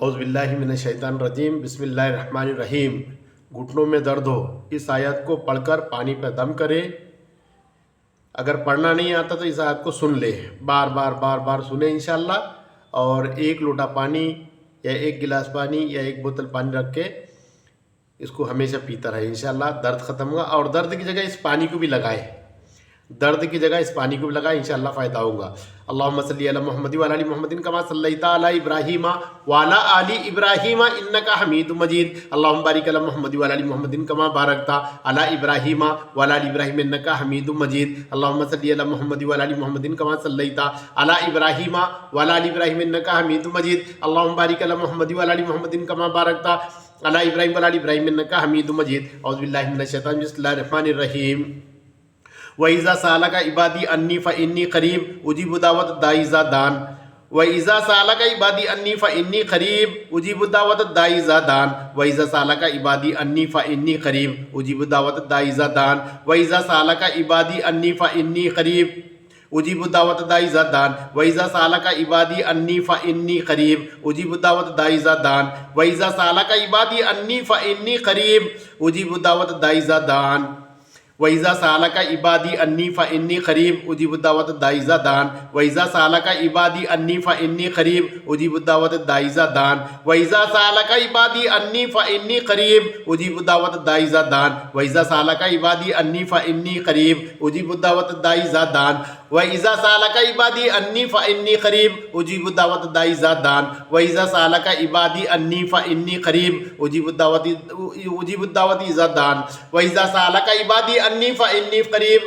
اعوذ باللہ من الشیطان الرجیم، بسم اللہ الرحمن الرحیم۔ گھٹنوں میں درد ہو، اس آیت کو پڑھ کر پانی پہ دم کرے۔ اگر پڑھنا نہیں آتا تو اس آیت کو سن لے، بار بار بار بار سنیں انشاءاللہ، اور ایک لوٹا پانی یا ایک گلاس پانی یا ایک بوتل پانی رکھ کے اس کو ہمیشہ پیتا رہے، انشاءاللہ درد ختم ہوگا۔ اور درد کی جگہ اس پانی کو بھی لگائے، درد کی جگہ اس پانی کو بھی لگائے، انشاءاللہ فائدہ ہوگا۔ اللہم صلی علی محمد وعلی آل محمد کما صلیت علی ابراہیم وعلی آل ابراہیم انک حمید مجید۔ اللہم بارک علی محمد وعلی آل محمد کما بارکت علی ابراہیم وعلی آل ابراہیم انک حمید مجید۔ اللہم صلی علی محمد وعلی آل محمد کما صلیت علی ابراہیم وعلی آل ابراہیم انک حمید مجید۔ اللہم بارک علی محمد وعلی آل محمد کما بارکت علی ابراہیم وعلی آل ابراہیم انک حمید مجید۔ اعوذ باللہ من الشیطان الرجیم، بسم اللہ الرحمن الرحیم۔ وَإِذَا سَأَلَكَ عِبَادِي عَنِّي فَإِنِّي قَرِيبٌ أُجِيبُ دَعْوَةَ الدَّاعِ إِذَا دَعَانِ وَإِذَا سَأَلَكَ عِبَادِي عَنِّي فَإِنِّي قَرِيبٌ أُجِيبُ دَعْوَةَ الدَّاعِ إِذَا دَعَانِ وَإِذَا سَأَلَكَ عِبَادِي عَنِّي فَإِنِّي قَرِيبٌ أُجِيبُ دَعْوَةَ الدَّاعِ إِذَا دَعَانِ وَإِذَا سَأَلَكَ عِبَادِي عَنِّي فَإِنِّي قَرِيبٌ أُجِيبُ دَعْوَةَ الدَّاعِ إِذَا دَعَانِ وَإِذَا سَأَلَكَ عِبَادِي عَنِّي فَإِنِّي قَرِيبٌ أُجِيبُ دَعْوَةَ الدَّاعِ إِذَا دَعَانِ وَإِذَا سَأَلَكَ عِبَادِي عَنِّي فَإِنِّي قَرِيبٌ أُجِيبُ دَعْوَةَ الدَّاعِ إِذَا دَعَانِ وَإِذَا سَأَلَكَ عِبَادِي عَنِّي فَإِنِّي قَرِيبٌ أُجِيبُ دَعْوَةَ الدَّاعِ إِذَا دَعَانِ وَإِذَا سَأَلَكَ عِبَادِي عَنِّي فَإِنِّي قَرِيبٌ أُجِيبُ دَعْوَةَ الدَّاعِ إِذَا دَعَانِ وَإِذَا سَأَلَكَ عِبَادِي عَنِّي فَإِنِّي قَرِيبٌ أُجِيبُ دَعْوَةَ الدَّاعِ إِذَا دَعَانِ وَإِذَا سَأَلَكَ عِبَادِي عَنِّي فَإِنِّي قَرِيبٌ أُجِيبُ دَعْوَةَ الدَّاعِ إِذَا دَعَانِ وَإِذَا سَأَلَكَ عِبَادِي عَنِّي فَإِنِّي قَرِيبٌ أُجِيبُ دَعْوَةَ الدَّاعِ إِذَا دَعَانِ وَإِذَا سَأَلَكَ عِبَادِي عَنِّي فَإِنِّي قَرِيبٌ أُجِيبُ الدَّعْوَةَ إِذَا دَعَانِ وَإِذَا سَأَلَكَ عِبَادِي عَنِّي فَإِنِّي قَرِيبٌ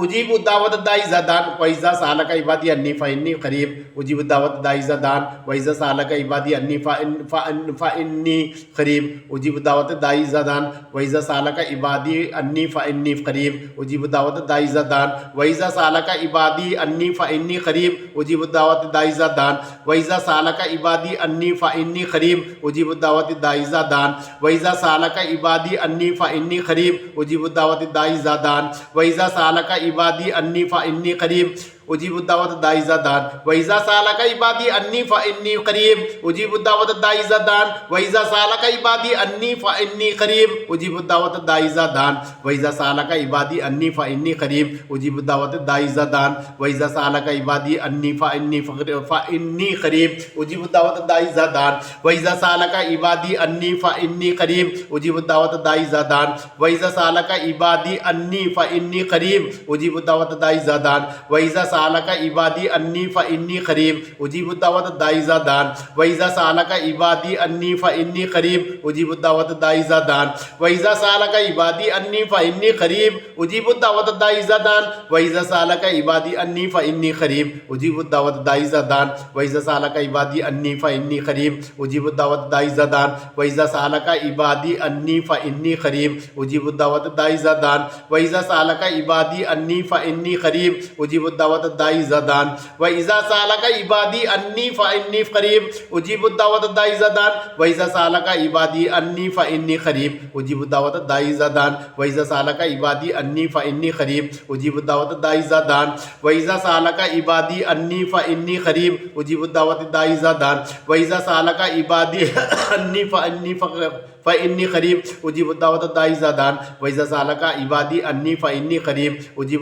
أُجِيبُ دَعْوَةَ الدَّاعِ إِذَا دَعَانِ وَإِذَا سَأَلَكَ عِبَادِي عَنِّي فَإِنِّي قَرِيبٌ أُجِيبُ دَعْوَةَ الدَّاعِ إِذَا دَعَانِ وَإِذَا سَأَلَكَ عِبَادِي عَنِّي فَإِنِّي قَرِيبٌ أُجِيبُ دَعْوَةَ الدَّاعِ إِذَا دَعَانِ وَإِذَا سَأَلَكَ عِبَادِي عَنِّي فَإِنِّي قَرِيبٌ أُجِيبُ دَعْوَةَ الدَّاعِ إِذَا دَعَانِ وَإِذَا سَأَلَكَ عِبَادِي عَنِّي فَإِنِّي قَرِيبٌ أُجِيبُ دَعْوَةَ الدَّاعِ إِذَا دَعَانِ وَإِذَا سَأَلَكَ عِبَادِي عَنِّي فَإِنِّي قَرِيبٌ أُجِيبُ دَعْوَةَ الدَّاعِ إِذَا دَعَانِ وَإِذَا سَأَلَكَ عِبَادِي عَنِّي فَإِنِّي قَرِيبٌ أُجِيبُ دَعْوَةَ الدَّاعِ إِذَا دَعَانِ وَإِذَا سَأَلَكَ عِبَادِي عَنِّي فَإِنِّي قَرِيبٌ أُجِيبُ دَعْوَةَ الدَّاعِ إِذَا دَعَانِ وَإِذَا سَأَلَكَ عِبَادِي عَنِّي فَإِنِّي قَرِيبٌ أُجِيبُ دَعْوَةَ الدَّاعِ إِذَا دَعَانِ وَإِذَا سَأَلَكَ عِبَادِي عَنِّي فَإِنِّي قَرِيبٌ أُجِيبُ دَعْوَةَ الدَّاعِ إِذَا دَعَانِ وَإِذَا سَأَلَكَ عِبَادِي عَنِّي فَإِنِّي قَرِيبٌ أُجِيبُ دَعْوَةَ الدَّاعِ إِذَا دَعَانِ وَإِذَا سَأَلَكَ عِبَادِي عَنِّي فَإِنِّي قَرِيبٌ أُجِيبُ دَعْوَةَ الدَّاعِ إِذَا دَعَانِ وَإِذَا سَأَلَكَ عِبَادِي عَنِّي فَإِنِّي قَرِيبٌ أُجِيبُ دَعْوَةَ الدَّاعِ إِذَا دَعَانِ وَإِذَا سَأَلَكَ عِبَادِي عَنِّي فَإِنِّي قَرِيبٌ أُجِيبُ دَعْوَةَ الدَّاعِ إِذَا دَعَانِ وَإِذَا سَأَلَكَ عِبَادِي عَنِّي فَإِنِّي قَرِيبٌ أُجِيبُ دَعْوَةَ الدَّاعِ إِذَا دَعَانِ وَإِذَا سَأَلَكَ عِبَادِي عَنِّي فَإِنِّي قَرِيبٌ أُجِيبُ دَعْوَةَ الدَّاعِ إِذَا دَعَانِ وَإِذَا سَأَلَكَ عِبَادِي عَنِّي فَإِنِّي قَرِيبٌ أُجِيبُ دَعْوَةَ الدَّاعِ إِذَا دَعَانِ وَإِذَا سَأَلَكَ عِبَادِي عَنِّي فَإِنِّي قَرِيبٌ أُجِيبُ دَعْوَةَ الدَّاعِ إِذَا دَعَانِ وَإِذَا سَأَلَكَ عِبَادِي عَنِّي فَإِنِّي قَرِيبٌ أُجِيبُ دَعْوَةَ الدَّاعِ إِذَا دَعَانِ وَإِذَا سَأَلَكَ عِبَادِي عَنِّي فَإِنِّي قَرِيبٌ أُجِيبُ دَعْوَةَ الدَّاعِ إِذَا دَعَانِ وَإِذَا سَأَلَكَ عِبَادِي عَنِّي فَإِنِّي قَرِيبٌ أُجِيبُ دَعْوَةَ الدَّاعِ إِذَا دَعَانِ وَإِذَا سَأَلَكَ عِبَادِي عَنِّي فَإِنِّي قَرِيبٌ أُجِيبُ دَعْوَةَ الدَّاعِ إِذَا دَعَانِ وَإِذَا سَأَلَكَ عِبَادِي عَنِّي فَإِنِّي قَرِيبٌ أُجِيبُ دَعْوَةَ الدَّاعِ إِذَا دَعَانِ وَإِذَا سَأَلَكَ عِبَادِي عَنِّي فَإِنِّي قَرِيبٌ أُجِيبُ دَعْوَةَ الدَّاعِ إِذَا دَعَانِ وَإِذَا سَأَلَكَ عِبَادِي عَنِّي فَإِنِّي قَرِيبٌ أُجِيبُ دَعْوَةَ الدَّاعِ إِذَا دَعَانِ وَإِذَا سَأَلَكَ عِبَادِي عَنِّي فَإِنِّي قَرِيبٌ أُجِيبُ دَعْوَةَ الدَّاعِ إِذَا دَعَانِ وَإِذَا سَأَلَكَ عِبَادِي عَنِّي فَإِنِّي قَرِيبٌ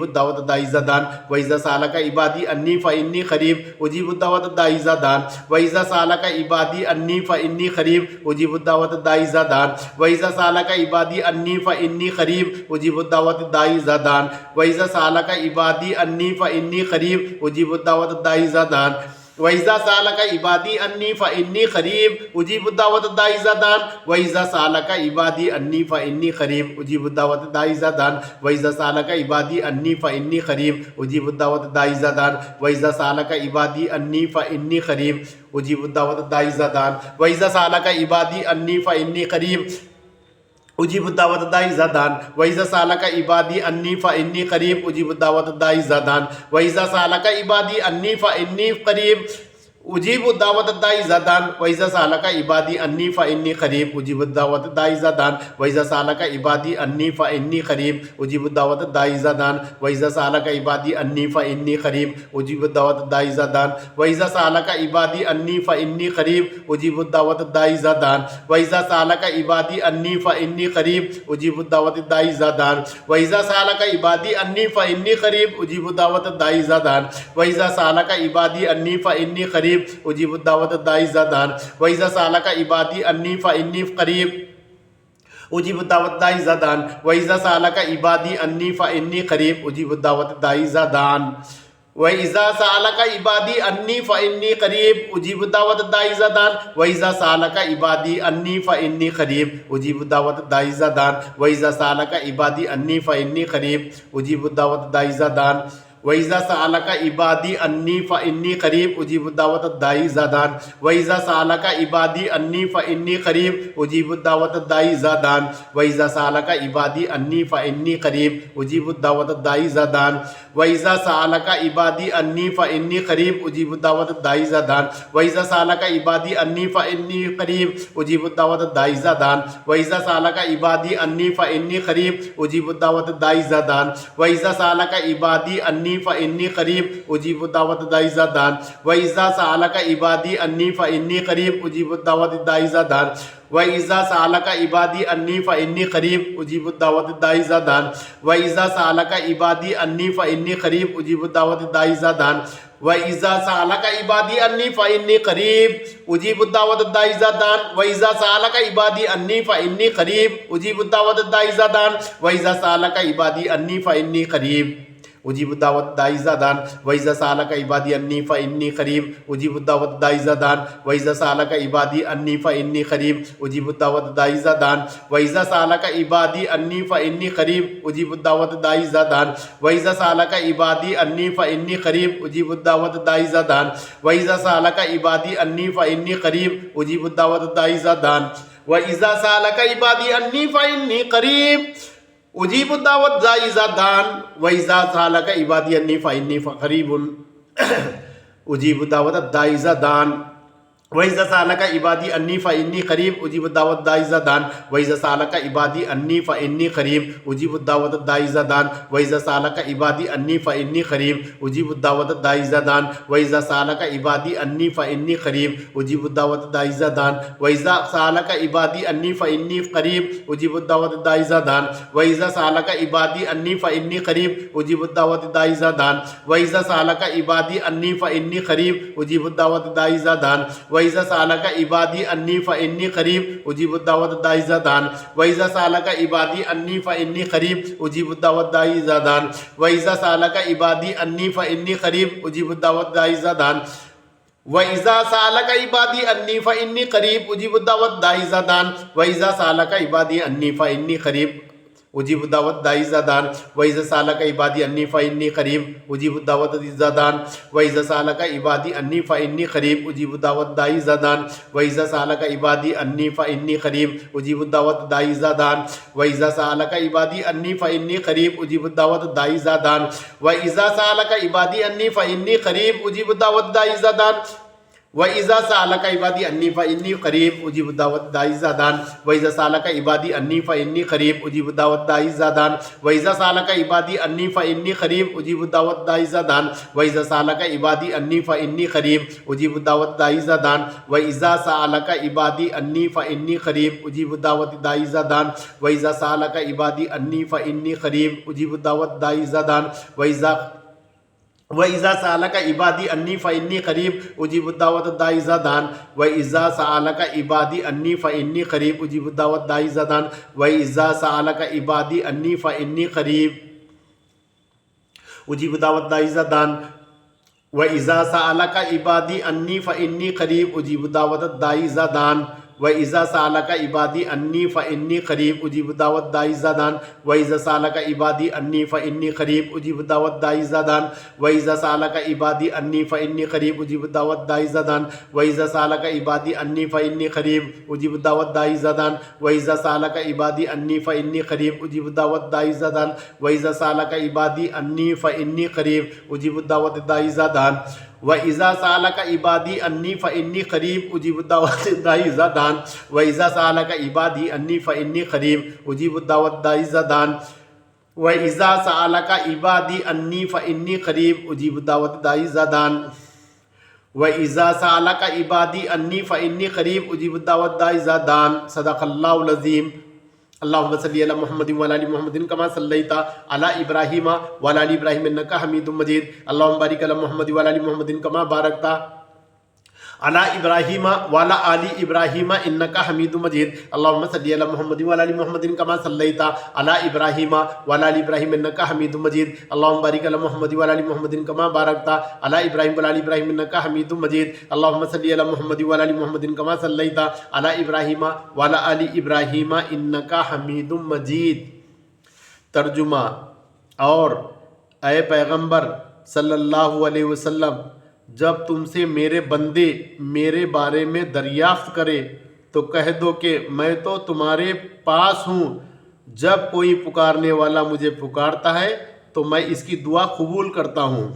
أُجِيبُ دَعْوَةَ الدَّاعِ إِذَا دَعَانِ وَإِذَا سَأَلَكَ عِبَادِي عَنِّي فَإِنِّي قَرِيبٌ أُجِيبُ دَعْوَةَ الدَّاعِ إِذَا دَعَانِ وَإِذَا سَأَلَكَ عِبَادِي عَنِّي فَإِنِّي قَرِيبٌ أُجِيبُ دَعْوَةَ الدَّاعِ إِذَا دَعَانِ وَإِذَا سَأَلَكَ عِبَادِي عَنِّي فَإِنِّي قَرِيبٌ أُجِيبُ دَعْوَةَ الدَّاعِ إِذَا دَعَانِ وَإِذَا سَأَلَكَ عِبَادِي عَنِّي فَإِنِّي قَرِيبٌ أُجِيبُ دَعْوَةَ الدَّاعِ إِذَا دَعَانِ وَإِذَا سَأَلَكَ عِبَادِي عَنِّي فَإِنِّي قَرِيبٌ أُجِيبُ دَعْوَةَ الدَّاعِ إِذَا دَعَانِ وَإِذَا سَأَلَكَ عِبَادِي عَنِّي فَإِنِّي قَرِيبٌ أُجِيبُ دَعْوَةَ الدَّاعِ إِذَا دَعَانِ وَإِذَا سَأَلَكَ عِبَادِي عَنِّي فَإِنِّي قَرِيبٌ أُجِيبُ دَعْوَةَ الدَّاعِ إِذَا دَعَانِ وَإِذَا سَأَلَكَ عِبَادِي عَنِّي فَإِنِّي قَرِيبٌ أُجِيبُ دَعْوَةَ الدَّاعِ إِذَا دَعَانِ وَإِذَا سَأَلَكَ عِبَادِي عَنِّي فَإِنِّي قَرِيبٌ أُجِيبُ دَعْوَةَ الدَّاعِ إِذَا دَعَانِ وَإِذَا سَأَلَكَ عِبَادِي عَنِّي فَإِنِّي قَرِيبٌ أُجِيبُ دَعْوَةَ الدَّاعِ إِذَا دَعَانِ وَإِذَا سَأَلَكَ عِبَادِي عَنِّي فَإِنِّي قَرِيبٌ اجیب الدعوت الداعی اذا دعان وإذا سألك عبادي عني فإني قريب اجیب الدعوت الداعی اذا دعان وإذا سألك عبادي عني فإني قريب اجیب الدعوت الداعی اذا دعان وإذا سألك عبادي عني فإني قريب اجیب الدعوت الداعی اذا دعان وإذا سألك عبادي عني فإني قريب اجیب الدعوت الداعی اذا دعان وإذا سألك عبادي عني فإني قريب اجیب الدعوت الداعی اذا دعان وإذا سألك عبادي عني فإني قريب اجیب الدعوت الداعی اذا دعان وإذا سألك عبادي عني فإني قريب اجیب الدعوت الداعی اذا دعان وإذا سألك عبادي عني فإني قريب اجیب الدعوت الداعی اذا دعان وإذا سألك عبادي عني فإني قريب اجیب الدعوت الداعی اذا دعان وإذا سألك عبادي عني فإني قريب اجیب الدعوت الداعی اذا دعان وإذا سألك عبادي عني فإني قريب اجیب الدعوت الداعی اذا دعان وإذا سألك عبادي عني فإني قريب اجیب الدعوت الداعی اذا دعان وإذا سألك عبادي عني فإني قريب اجیب الدعوت الداعی اذا دعان وإذا سألك عبادي عني فإني قريب اجیب الدعوت الداعی اذا دعان وإذا سألك عبادي عني فإني قريب اجیب الدعوت الداعی اذا دعان وإذا سألك عبادي عني فإني قريب اجیب الدعوت الداعی اذا دعان وإذا سألك عبادي عني فإني قريب اجیب الدعوت الداعی اذا دعان وإذا سألك عبادي عني فإني قريب اجیب الدعوت الداعی اذا دعان وإذا سألك عبادي عني فإني قريب اجیب الدعوت الداعی اذا دعان وإذا سألك عبادي عني فإني قريب اجیب الدعوت الداعی اذا دعان وإذا سألك عبادي عني فإني قريب اجیب الدعوت الداعی اذا دعان وإذا سألك عبادي عني فإني قريب اجیب الدعوت الداعی اذا دعان وإذا سألك عبادي عني فإني قريب اجیب الدعوت الداعی اذا دعان وإذا سألك عبادي عني فإني قريب اجیب الدعوت الداعی اذا دعان وإذا سألك عبادي عني فإني قريب اجیب الدعوت الداعی اذا دعان وإذا سألك عبادي عني فإني قريب اجیب الدعوت الداعی اذا دعان وإذا سألك عبادي عني فإني قريب اجیب الدعوت الداعی اذا دعان وإذا سألك عبادي عني فإني قريب اجیب الدعوت الداعی اذا دعان وإذا سألك عبادي عني فإني قريب اجیب الدعوت الداعی اذا دعان وإذا سألك عبادي عني فإني قريب اجیب الدعوت الداعی اذا دعان وإذا سألك عبادي عني فإني قريب اجیب الدعوت الداعی اذا دعان وإذا سألك عبادي عني فإني قريب اجیب الدعوت الداعی اذا دعان وإذا سألك عبادي عني فإني قريب اجیب الدعوت الداعی اذا دعان وإذا سألك عبادي عني فإني قريب اجیب الدعوت الداعی اذا دعان وإذا سألك عبادي عني فإني قريب اجیب الدعوت الداعی اذا دعان وإذا سألك عبادي عني فإني قريب اجیب الدعوت الداعی اذا دعان وإذا سألك عبادي عني فإني قريب اجیب الدعوت الداعی اذا دعان وإذا سألك عبادي عني فإني قريب اجیب الدعوت الداعی اذا دعان وإذا سألك عبادي عني فإني قريب اجیب الدعوت الداعی اذا دعان وإذا سألك عبادي عني فإني قريب اجیب الدعوت الداعی اذا دعان وإذا سألك عبادي عني فإني قريب اجیب الدعوت الداعی اذا دعان وإذا سألك عبادي عني فإني قريب اجیب الدعوت الداعی اذا دعان وإذا سألك عبادي عني فإني قريب اجیب الدعوت الداعی اذا دعان وإذا سألك عبادي عني فإني قريب اجیب الدعوت الداعی اذا دعان وإذا سألك عبادي عني فإني قريب اجیب الدعوت اذا دعان وإذا سألك عبادي عني فإني قريب اجیب الدعوت الداعی اذا دعان وإذا سألك عبادي عني فإني قريب اجیب الدعوت الداعی اذا دعان وإذا سألك عبادي عني فإني قريب اجیب الدعوت الداعی اذا دعان وإذا سألك عبادي عني فإني قريب اجیب الدعوت الداعی اذا دعان وإذا سألك عبادي عني فإني قريب اجیب الدعوت الداعی اذا دعان وإذا سألك عبادي عني فإني قريب اجیب الدعوت الداعی اذا دعان وإذا سألك عبادي عني فإني قريب اجیب الدعوت الداعی اذا دعان وإذا سألك عبادي عني فإني قريب اجیب الدعوت الداعی اذا دعان وإذا سألك عبادي عني فإني قريب اجیب الدعوت الداعی اذا دعان وإذا سألك عبادي عني فإني قريب اجیب الدعوت الداعی اذا دعان وإذا سألك عبادي عني فإني قريب اجیب الدعوت الداعی اذا دعان وإذا سألك عبادي عني فإني قريب اجیب الدعوت الداعی اذا دعان وإذا سألك عبادي عني فإني قريب اجیب الدعوت الداعی اذا دعان وإذا سألك عبادي عني فإني قريب اجیب الدعوت الداعی اذا دعان وإذا سألك عبادي عني فإني قريب اجیب الدعوت الداعی اذا دعان وإذا سألك عبادي عني فإني قريب اجیب الدعوت الداعی اذا دعان وإذا سألك عبادي عني فإني قريب اجیب الدعوت الداعی اذا دعان وإذا سألك عبادي عني فإني قريب اجیب الدعوت الداعی اذا دعان وإذا سألك عبادي عني فإني قريب اجیب الدعوت الداعی اذا دعان وإذا سألك عبادي عني فإني قريب اجیب الدعوت الداعی اذا دعان وَإِذَا سَأَلَكَ عِبَادِي أَنِّي فَإِنِّي قَرِيبٌ أُجِيبُ الدَّعْوَةَ الدَّاعِ إِذَا دَعَانِ وَإِذَا سَأَلَكَ عِبَادِي أَنِّي فَإِنِّي قَرِيبٌ أُجِيبُ الدَّعْوَةَ الدَّاعِ إِذَا دَعَانِ وَإِذَا سَأَلَكَ عِبَادِي أَنِّي فَإِنِّي قَرِيبٌ أُجِيبُ الدَّعْوَةَ الدَّاعِ إِذَا دَعَانِ وَإِذَا سَأَلَكَ عِبَادِي أَنِّي فَإِنِّي قَرِيبٌ أُجِيبُ الدَّعْوَةَ الدَّاعِ إِذَا دَعَانِ صدق اللہ العظیم۔ اللہم صلی علی محمد وعلی آل محمد کما صلیت علی ابراہیم وعلی آل ابراہیم انک حمید مجید۔ اللہم بارک علی محمد وعلی آل محمد کما بارکت علی ابراہیم وعلی آل ابراہیم انک حمید مجید۔ اللہم صلی علی محمد وعلی آل محمد کما صلیت علی ابراہیم وعلی آل ابراہیم انک حمید مجید۔ اللہم بارک علی محمد وعلی آل محمد کما بارکت علی ابراہیم وعلی آل ابراہیم انک حمید مجید۔ اللہم صلی علی محمد وعلی آل محمد کما صلیت علی ابراہیم وعلی آل ابراہیم انک حمید مجید۔ ترجمہ: اور اے پیغمبر صلی اللہ علیہ وسلم، جب تم سے میرے بندے میرے بارے میں دریافت کرے تو کہہ دو کہ میں تو تمہارے پاس ہوں، جب کوئی پکارنے والا مجھے پکارتا ہے تو میں اس کی دعا قبول کرتا ہوں۔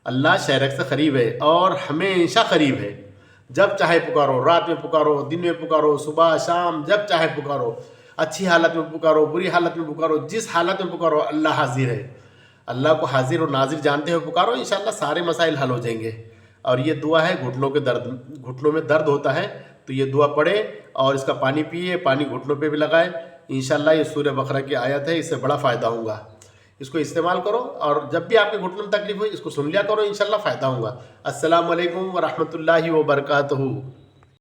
اللہ شہرک سے قریب ہے اور ہمیشہ قریب ہے۔ جب چاہے پکارو، رات میں پکارو، دن میں پکارو، صبح شام، جب چاہے پکارو، اچھی حالت میں پکارو، بری حالت میں پکارو، جس حالت میں پکارو اللہ حاضر ہے۔ اللہ کو حاضر اور ناظر جانتے ہوئے پکارو، انشاءاللہ سارے مسائل حل ہو جائیں گے۔ اور یہ دعا ہے گھٹنوں میں درد ہوتا ہے تو یہ دعا پڑھے اور اس کا پانی پیئے، پانی گھٹنوں پہ بھی لگائے، انشاءاللہ یہ سورہ بقرہ کی آیت ہے، اس سے بڑا فائدہ ہوگا۔ اس کو استعمال کرو اور جب بھی آپ کے گھٹنوں میں تکلیف ہوئی اس کو سن لیا کرو، انشاءاللہ فائدہ ہوگا۔ السلام علیکم ورحمۃ اللہ وبرکاتہ۔